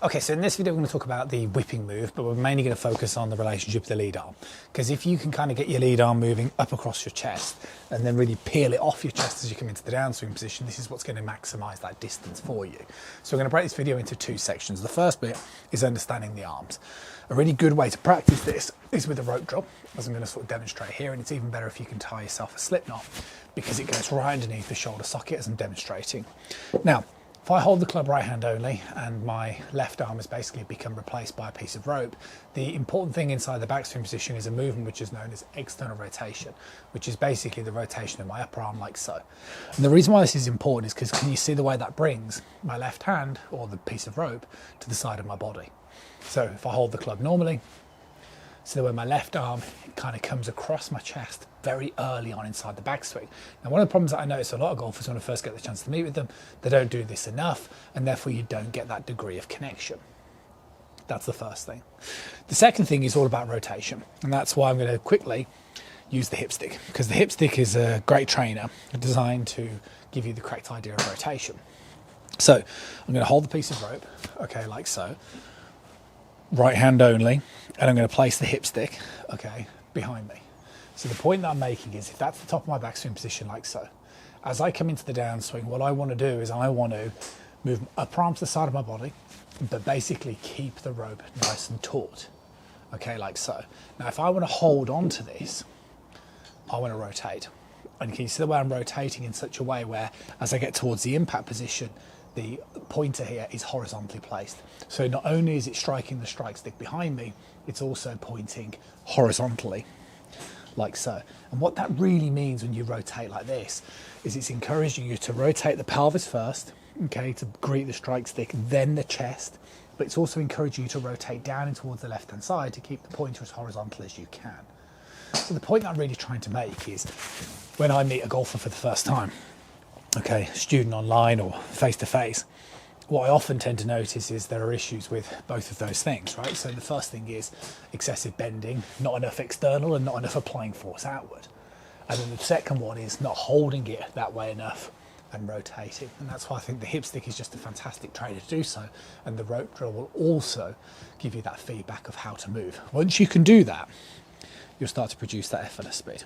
Okay, so in this video we're going to talk about the whipping move, but we're mainly going to focus on the relationship with the lead arm. Because if you can kind of get your lead arm moving up across your chest and then really peel it off your chest as you come into the downswing position, this is what's going to maximize that distance for you. So we're going to break this video into two sections. The first bit is understanding the arms. A really good way to practice this is with a rope drop, as I'm going to sort of demonstrate here, and it's even better if you can tie yourself a slip knot because it goes right underneath the shoulder socket as I'm demonstrating. Now, if I hold the club right hand only and my left arm has basically become replaced by a piece of rope, the important thing inside the backswing position is a movement which is known as external rotation, which is basically the rotation of my upper arm like so. And the reason why this is important is because can you see the way that brings my left hand or the piece of rope to the side of my body? So if I hold the club normally, so that when my left arm kind of comes across my chest very early on inside the backswing. Now, one of the problems that I notice a lot of golfers when I first get the chance to meet with them, they don't do this enough, and therefore you don't get that degree of connection. That's the first thing. The second thing is all about rotation, and that's why I'm going to quickly use the hip stick, because the hip stick is a great trainer designed to give you the correct idea of rotation. So I'm going to hold the piece of rope, okay, like so, right hand only, and I'm going to place the hip stick, okay, behind me. So the point that I'm making is if that's the top of my backswing position like so, as I come into the downswing, what I want to do is I want to move my upper arm to the side of my body, but basically keep the rope nice and taut, okay, like so. Now if I want to hold on to this, I want to rotate. And can you see the way I'm rotating in such a way where as I get towards the impact position, the pointer here is horizontally placed. So not only is it striking the strike stick behind me, it's also pointing horizontally, like so. And what that really means when you rotate like this is it's encouraging you to rotate the pelvis first, okay, to greet the strike stick, then the chest, but it's also encouraging you to rotate down and towards the left-hand side to keep the pointer as horizontal as you can. So the point I'm really trying to make is when I meet a golfer for the first time, okay, student online or face-to-face, what I often tend to notice is there are issues with both of those things, right? So the first thing is excessive bending, not enough external and not enough applying force outward. And then the second one is not holding it that way enough and rotating. And that's why I think the hip stick is just a fantastic trainer to do so. And the rope drill will also give you that feedback of how to move. Once you can do that, you'll start to produce that effortless speed.